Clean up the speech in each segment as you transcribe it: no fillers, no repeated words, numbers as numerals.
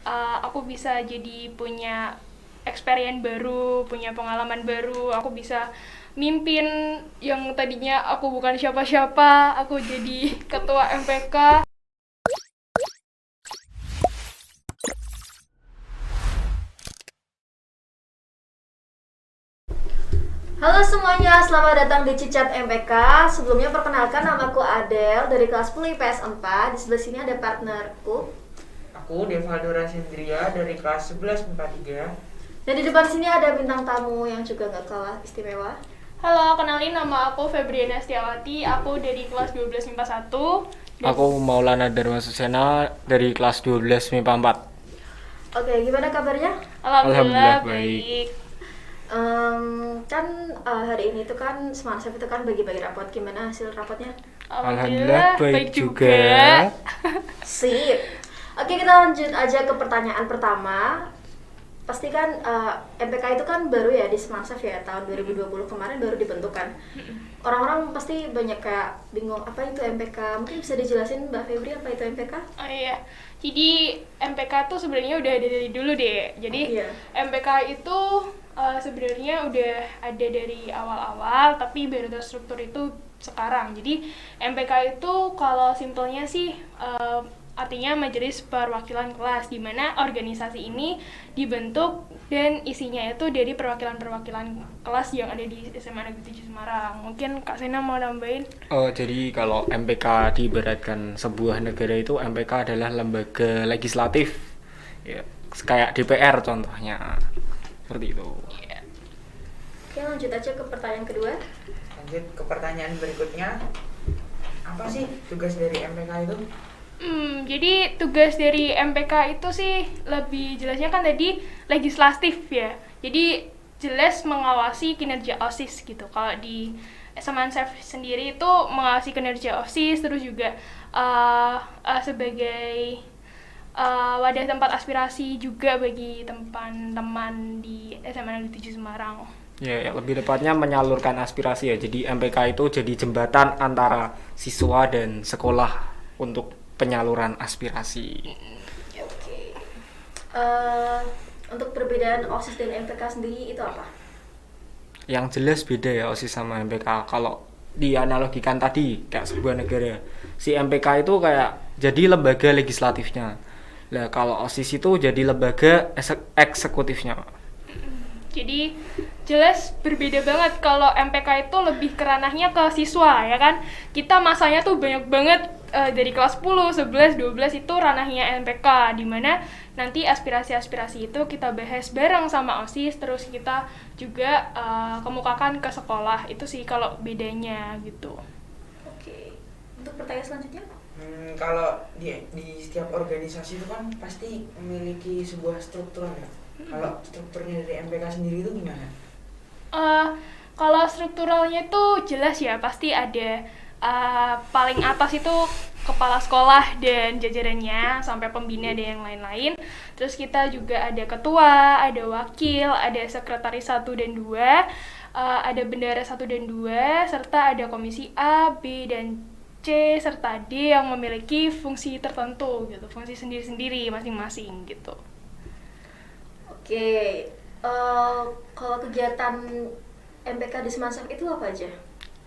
aku bisa jadi punya experience baru, punya pengalaman baru, aku bisa mimpin yang tadinya aku bukan siapa-siapa, aku jadi ketua MPK. Halo semuanya, selamat datang di Cicat MPK. Sebelumnya perkenalkan, namaku Adele dari kelas 10 IPS 4. Di sebelah sini ada partnerku. Aku Devaldora Sendria dari kelas 11 MIPA 3. Dan di depan sini ada bintang tamu yang juga gak kalah istimewa. Halo, kenalin nama aku Febriana Setiawati, aku dari kelas 12 MIPA 1. Aku Maulana Dharma Susena dari kelas 12 MIPA 4. Oke, gimana kabarnya? Alhamdulillah Alhamdulillah baik. Hari ini tuh kan Smart Chef itu kan bagi-bagi rapot. Gimana hasil rapotnya? Alhamdulillah baik juga. Sip. Oke, kita lanjut aja ke pertanyaan pertama. Pasti kan MPK itu kan baru ya di Smart Chef ya, tahun 2020 kemarin baru dibentuk kan. Orang-orang pasti banyak kayak bingung apa itu MPK. Mungkin bisa dijelasin Mbak Febri apa itu MPK? Oh iya, jadi MPK tuh sebenarnya udah ada dari dulu deh. Jadi Iya. MPK itu sebenarnya udah ada dari awal-awal, tapi baru terstruktur itu sekarang. Jadi MPK itu kalau simpelnya sih artinya Majelis Perwakilan Kelas, di mana organisasi ini dibentuk dan isinya itu dari perwakilan-perwakilan kelas yang ada di SMA Negeri 7 Semarang. Mungkin Kak Sena mau nambahin? Oh, jadi kalau MPK diibaratkan sebuah negara itu MPK adalah lembaga legislatif. Ya, kayak DPR contohnya. Seperti itu. Oke, lanjut aja ke pertanyaan kedua. Lanjut ke pertanyaan berikutnya. Apa sih tugas dari MPK itu? Jadi tugas dari MPK itu sih lebih jelasnya kan tadi legislatif ya. Jadi jelas mengawasi kinerja OSIS gitu. Kalau di Semanchef sendiri itu mengawasi kinerja OSIS, terus juga sebagai wadah tempat aspirasi juga bagi teman-teman di SMA Negeri 7 Semarang. Ya, lebih tepatnya menyalurkan aspirasi ya. Jadi MPK itu jadi jembatan antara siswa dan sekolah untuk penyaluran aspirasi. Oke. Untuk perbedaan OSIS dan MPK sendiri itu apa? Yang jelas beda ya OSIS sama MPK. Kalau dianalogikan tadi kayak sebuah negara, si MPK itu kayak jadi lembaga legislatifnya. Nah, kalau OSIS itu jadi lembaga eksekutifnya. Jadi jelas berbeda banget. Kalau MPK itu lebih ke ranahnya ke siswa ya kan. Kita masanya tuh banyak banget dari kelas 10, 11, 12 itu ranahnya MPK, di mana nanti aspirasi-aspirasi itu kita bahas bareng sama OSIS, terus kita juga kemukakan ke sekolah. Itu sih kalau bedanya gitu. Oke. Untuk pertanyaan selanjutnya? Kalau di setiap organisasi itu kan pasti memiliki sebuah struktur ya. Kalau strukturnya dari MPK sendiri itu gimana? Kalau strukturalnya tuh jelas ya, pasti ada paling atas itu kepala sekolah dan jajarannya sampai pembina dan yang lain-lain. Terus kita juga ada ketua, ada wakil, ada sekretaris 1 dan 2, ada bendara 1 dan 2, serta ada komisi A, B, dan C, serta D yang memiliki fungsi tertentu gitu, fungsi sendiri-sendiri masing-masing gitu. Oke. Kalau kegiatan MPK di Semanchef itu apa aja?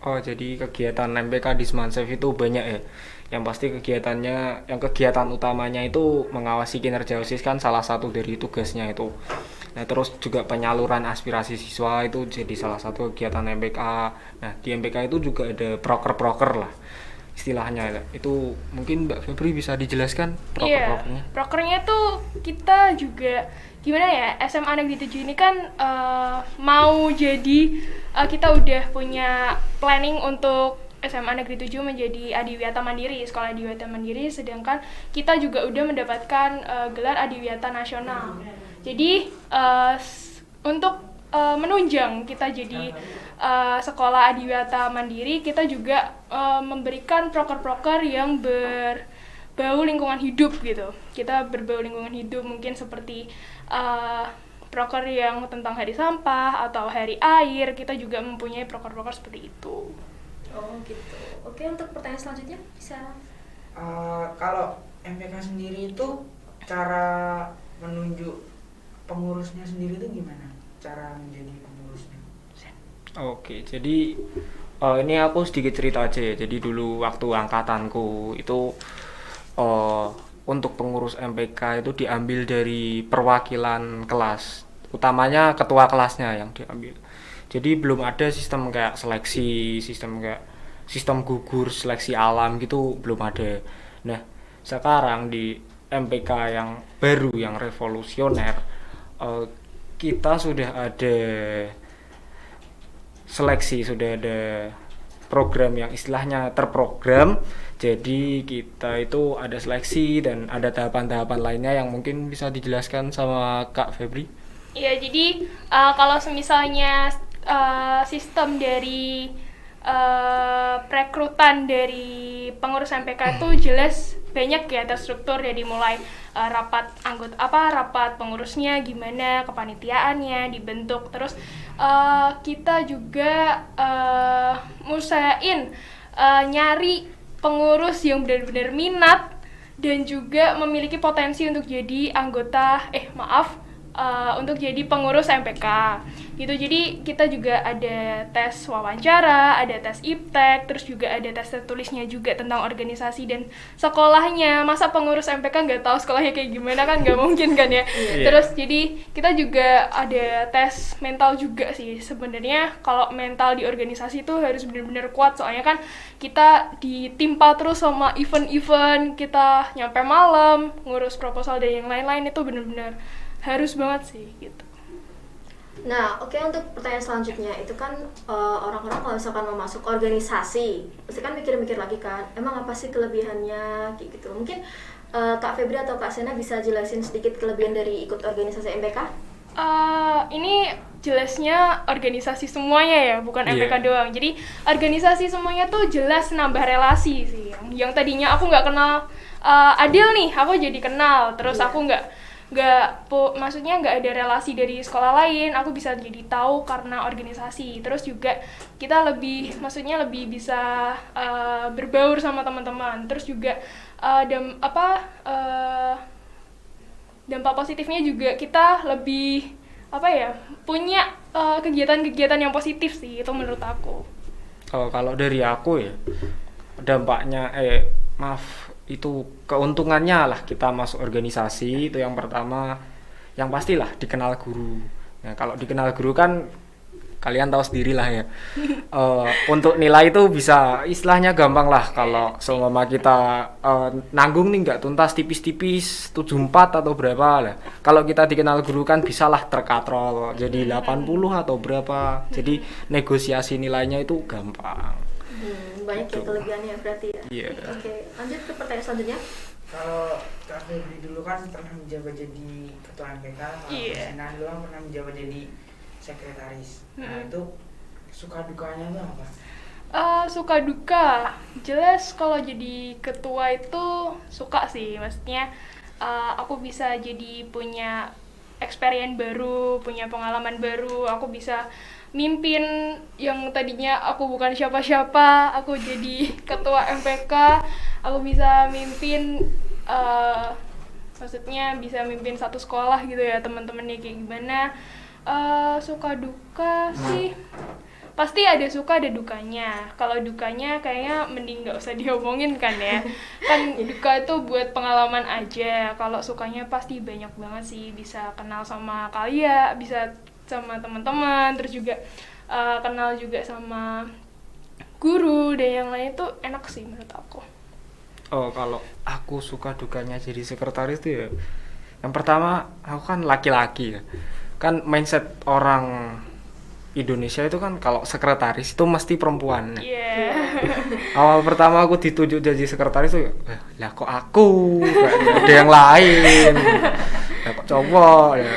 Oh, jadi kegiatan MPK di Semanchef itu banyak ya. Yang pasti kegiatan utamanya itu mengawasi kinerja OSIS kan salah satu dari tugasnya itu. Nah, terus juga penyaluran aspirasi siswa itu jadi salah satu kegiatan MPK. Nah, di MPK itu juga ada proker-proker lah istilahnya. Itu mungkin Mbak Febri bisa dijelaskan proker-prokernya? Iya, prokernya tuh kita juga gimana ya, SMA Negeri 7 ini kan mau jadi kita udah punya planning untuk SMA Negeri 7 menjadi Adiwiyata Mandiri, sekolah Adiwiyata Mandiri, sedangkan kita juga udah mendapatkan gelar Adiwiyata Nasional. Jadi untuk menunjang kita jadi sekolah Adiwiyata Mandiri, kita juga memberikan proker-proker yang berbau lingkungan hidup gitu. Kita berbau lingkungan hidup mungkin seperti proker yang tentang hari sampah atau hari air. Kita juga mempunyai proker-proker seperti itu. Oh gitu. Oke, untuk pertanyaan selanjutnya bisa. Kalau MPK sendiri itu cara pengurusnya sendiri itu gimana cara menjadi pengurusnya? Oke, jadi ini aku sedikit cerita aja ya. Jadi dulu waktu angkatanku itu untuk pengurus MPK itu diambil dari perwakilan kelas, utamanya ketua kelasnya yang diambil. Jadi belum ada sistem kayak seleksi, sistem gugur, seleksi alam gitu belum ada. Nah, sekarang di MPK yang baru, yang revolusioner, kita sudah ada seleksi, sudah ada program yang istilahnya terprogram. Jadi kita itu ada seleksi dan ada tahapan-tahapan lainnya yang mungkin bisa dijelaskan sama Kak Febri. Iya, jadi kalau misalnya sistem dari perekrutan dari pengurus MPK itu jelas banyak ya, terstruktur dari mulai rapat pengurusnya gimana, kepanitiaannya dibentuk, terus kita juga musain nyari pengurus yang benar-benar minat dan juga memiliki potensi untuk jadi untuk jadi pengurus MPK gitu. Jadi kita juga ada tes wawancara, ada tes IPTEK, terus juga ada tes tertulisnya juga tentang organisasi dan sekolahnya. Masa pengurus MPK nggak tahu sekolahnya kayak gimana, kan nggak mungkin kan ya. Terus jadi kita juga ada tes mental juga sih. Sebenarnya kalau mental di organisasi itu harus benar-benar kuat, soalnya kan kita ditimpa terus sama event-event, kita nyampe malam ngurus proposal dan yang lain-lain, itu benar-benar harus banget sih gitu. Nah, oke, untuk pertanyaan selanjutnya itu kan orang-orang kalau misalkan mau masuk organisasi pasti kan mikir-mikir lagi kan, emang apa sih kelebihannya kayak gitu. Mungkin Kak Febri atau Kak Sena bisa jelasin sedikit kelebihan dari ikut organisasi MPK? Ini jelasnya organisasi semuanya ya, bukan MPK doang. Jadi organisasi semuanya tuh jelas nambah relasi sih. Yang tadinya aku nggak kenal Adil nih, aku jadi kenal. Terus aku maksudnya nggak ada relasi dari sekolah lain, aku bisa jadi tahu karena organisasi. Terus juga kita lebih bisa berbaur sama teman-teman. Terus juga dampak positifnya juga kita lebih punya kegiatan-kegiatan yang positif sih, itu menurut aku. Kalau dari aku ya, dampaknya itu keuntungannya lah kita masuk organisasi itu yang pertama, yang pastilah dikenal guru. Nah, kalau dikenal guru kan kalian tahu sendiri lah ya. Untuk nilai itu bisa istilahnya gampang lah. Kalau seumpama kita nanggung nih nggak tuntas tipis-tipis 74 atau berapa lah. Kalau kita dikenal guru kan bisalah terkatrol jadi 80 atau berapa. Jadi negosiasi nilainya itu gampang. Banyak ya kelebihannya berarti ya. Iya. Oke, lanjut ke pertanyaan selanjutnya. Kalau Kak Febri dulu kan pernah menjabat jadi ketua MPK, kalau Sena dulu kan pernah menjabat jadi sekretaris. Nah, itu suka dukanya tuh apa? Suka duka, jelas kalau jadi ketua itu suka sih, maksudnya aku bisa jadi punya experience baru, punya pengalaman baru, aku bisa mimpin yang tadinya aku bukan siapa-siapa, aku jadi ketua MPK, aku bisa mimpin, maksudnya bisa mimpin satu sekolah gitu ya, teman-temannya kayak gimana. Suka duka sih pasti ada suka ada dukanya. Kalau dukanya kayaknya mending nggak usah diomongin kan ya, kan duka itu buat pengalaman aja. Kalau sukanya pasti banyak banget sih, bisa kenal sama kalian, bisa sama teman-teman, terus juga kenal juga sama guru dan yang lain, itu enak sih menurut aku. Kalau aku suka dukanya jadi sekretaris tuh ya, yang pertama aku kan laki-laki ya, kan mindset orang Indonesia itu kan kalau sekretaris itu mesti perempuan. Awal pertama aku ditunjuk jadi sekretaris tuh, lah kok aku, gak ada yang lain, lah kok cowok ya.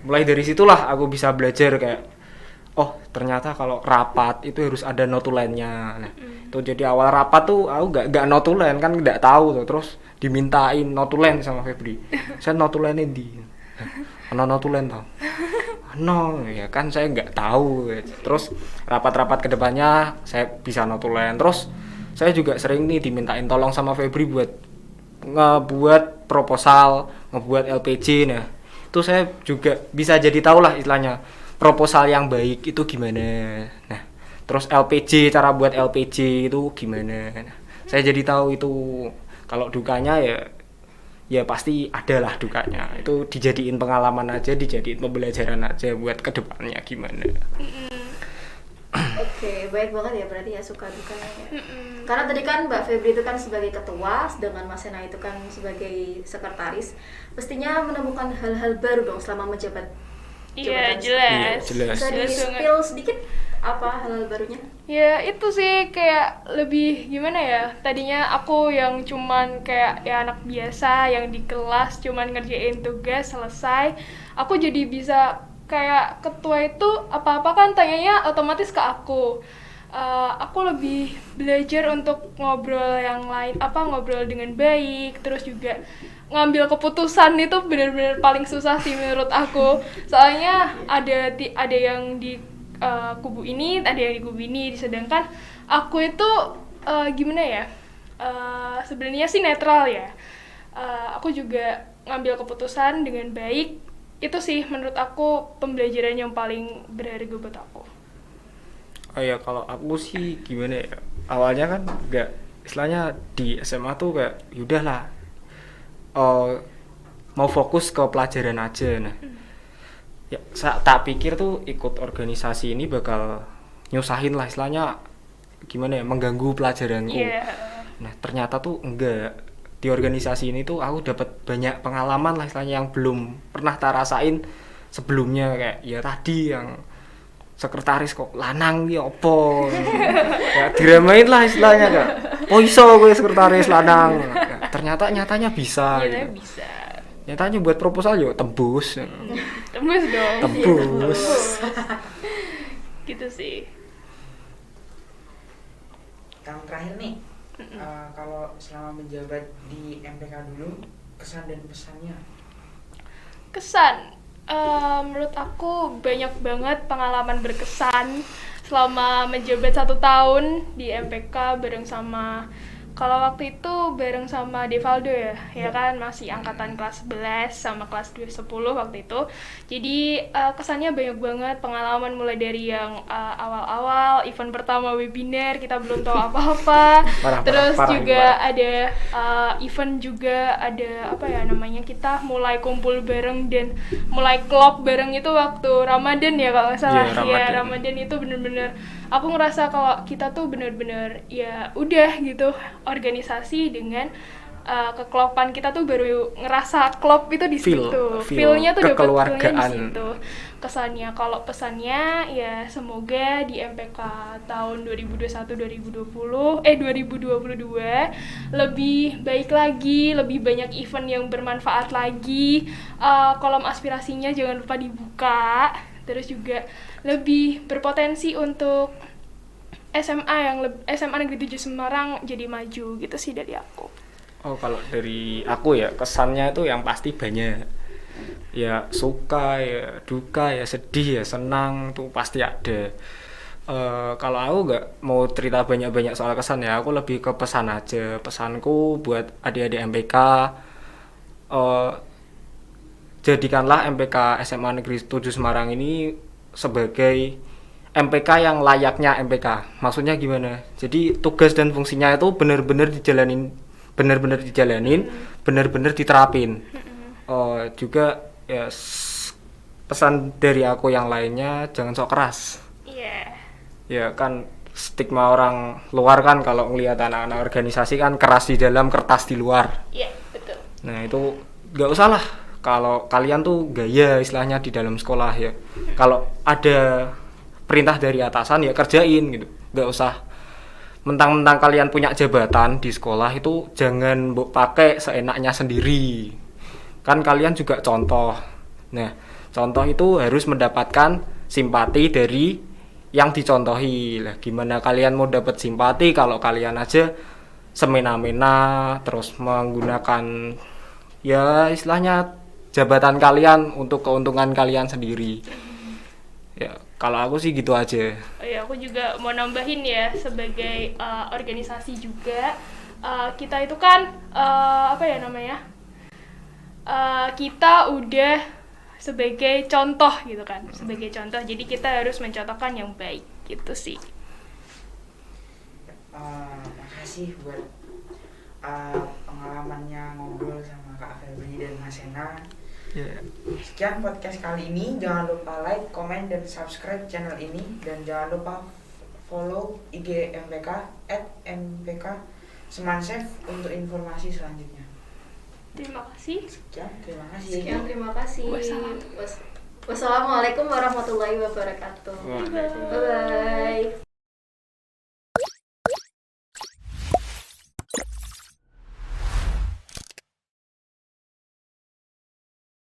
Mulai dari situlah aku bisa belajar kayak, oh ternyata kalau rapat itu harus ada notulennya. Nah, itu jadi awal rapat tuh aku gak notulen kan, nggak tahu tuh, terus dimintain notulen sama Febri. Saya notulennya di notulen tau. No, ya kan saya nggak tahu. Terus rapat-rapat kedepannya saya bisa notulen. Terus saya juga sering nih dimintain tolong sama Febri buat ngebuat proposal, ngebuat LPG. Nah, itu saya juga bisa jadi tahu lah istilahnya proposal yang baik itu gimana. Nah, terus LPJ, cara buat LPJ itu gimana. Nah, saya jadi tahu itu. Kalau dukanya ya pasti ada lah dukanya. Itu dijadiin pengalaman aja, dijadiin pembelajaran aja buat kedepannya gimana. Oke, baik banget ya berarti ya suka dukanya ya. Karena tadi kan Mbak Febri itu kan sebagai ketua, sedangkan Mas Sena itu kan sebagai sekretaris, pastinya menemukan hal-hal baru dong selama menjabat Iya, jabatan. jelas. Iya, jelas. Bisa Jelas banget. di-spill sedikit apa hal-hal barunya? Ya itu sih kayak lebih gimana ya, tadinya aku yang cuman kayak ya anak biasa yang di kelas cuman ngerjain tugas selesai, aku jadi bisa kayak ketua itu apa-apa kan tanyanya otomatis ke aku. Aku lebih belajar untuk ngobrol yang lain, ngobrol dengan baik, terus juga ngambil keputusan itu benar-benar paling susah sih menurut aku. Soalnya ada yang di kubu ini, ada yang di kubu ini, sedangkan aku itu gimana ya? Sebenarnya sih netral ya. Aku juga ngambil keputusan dengan baik. Itu sih menurut aku pembelajaran yang paling berharga buat aku. Oh ya, kalau aku sih gimana ya, awalnya kan nggak, istilahnya di SMA tuh kayak yaudah lah, mau fokus ke pelajaran aja. Nah ya tak pikir tuh ikut organisasi ini bakal nyusahin lah, istilahnya gimana ya, mengganggu pelajaranku. Nah ternyata tuh enggak, di organisasi ini tuh aku dapat banyak pengalaman lah istilahnya yang belum pernah tak rasain sebelumnya. Kayak ya tadi yang sekretaris kok lanang ya opo ya diremain lah istilahnya, kak oh iso gue sekretaris lanang. Ya, ternyata nyatanya bisa Iya, gitu. bisa. Nyatanya buat proposal yuk tembus Tembus dong. tembus. Gitu sih. Tahun terakhir nih, kalau selama menjabat di MPK dulu, kesan dan pesannya. Kesan, menurut aku banyak banget pengalaman berkesan selama menjabat 1 tahun di MPK bareng sama, kalau waktu itu bareng sama Devaldo ya kan, masih angkatan kelas 11 sama kelas 10 waktu itu. Jadi kesannya banyak banget pengalaman, mulai dari yang awal-awal event pertama webinar kita belum tahu apa-apa. Terus juga ada event juga ada kita mulai kumpul bareng dan mulai klop bareng itu waktu Ramadan ya kalau nggak salah. Iya, Ramadan itu bener-bener aku ngerasa kalau kita tuh bener-bener ya udah gitu organisasi dengan keklopan kita tuh baru ngerasa klop itu di situ. Feel-nya tuh dapet feelnya di situ. Kesannya, kalau pesannya ya semoga di MPK tahun 2022 lebih baik lagi, lebih banyak event yang bermanfaat lagi. Kolom aspirasinya jangan lupa dibuka. Terus juga lebih berpotensi untuk SMA Negeri 7 Semarang jadi maju gitu sih dari aku. Oh kalau dari aku ya kesannya itu yang pasti banyak. Ya suka, ya duka, ya sedih, ya senang tuh pasti ada. Kalau aku nggak mau cerita banyak-banyak soal kesan ya, aku lebih ke pesan aja. Pesanku buat adik-adik MPK, jadikanlah MPK SMA Negeri 7 Semarang ini sebagai MPK yang layaknya MPK. Maksudnya gimana? Jadi tugas dan fungsinya itu benar-benar dijalanin, benar-benar diterapin. Juga ya pesan dari aku yang lainnya, jangan sok keras. Iya. Ya kan stigma orang luar kan kalau ngelihat anak-anak organisasi kan keras di dalam, kertas di luar. Iya, betul. Nah itu nggak usah lah. Kalau kalian tuh gaya istilahnya di dalam sekolah ya. Kalau ada perintah dari atasan ya kerjain gitu. Nggak usah mentang-mentang kalian punya jabatan di sekolah itu jangan pakai seenaknya sendiri. Kan kalian juga contoh. Nah, contoh itu harus mendapatkan simpati dari yang dicontohi. Lah gimana kalian mau dapat simpati kalau kalian aja semena-mena terus menggunakan ya istilahnya jabatan kalian untuk keuntungan kalian sendiri. Ya, kalau aku sih gitu aja. Aku juga mau nambahin ya, sebagai organisasi juga kita itu kan kita udah sebagai contoh gitu kan, sebagai contoh. Jadi kita harus mencontohkan yang baik gitu sih. Makasih buat pengalamannya ngobrol sama Kak Febri dan Mas Sena. Sekian podcast kali ini. Jangan lupa like, komen, dan subscribe channel ini. Dan jangan lupa follow IG MPK @MPK Semansafe untuk informasi selanjutnya. Terima kasih. Terima kasih. Sekian, terima kasih. Wassalam. Wassalamualaikum warahmatullahi wabarakatuh. Waalaikumsalam. Bye bye.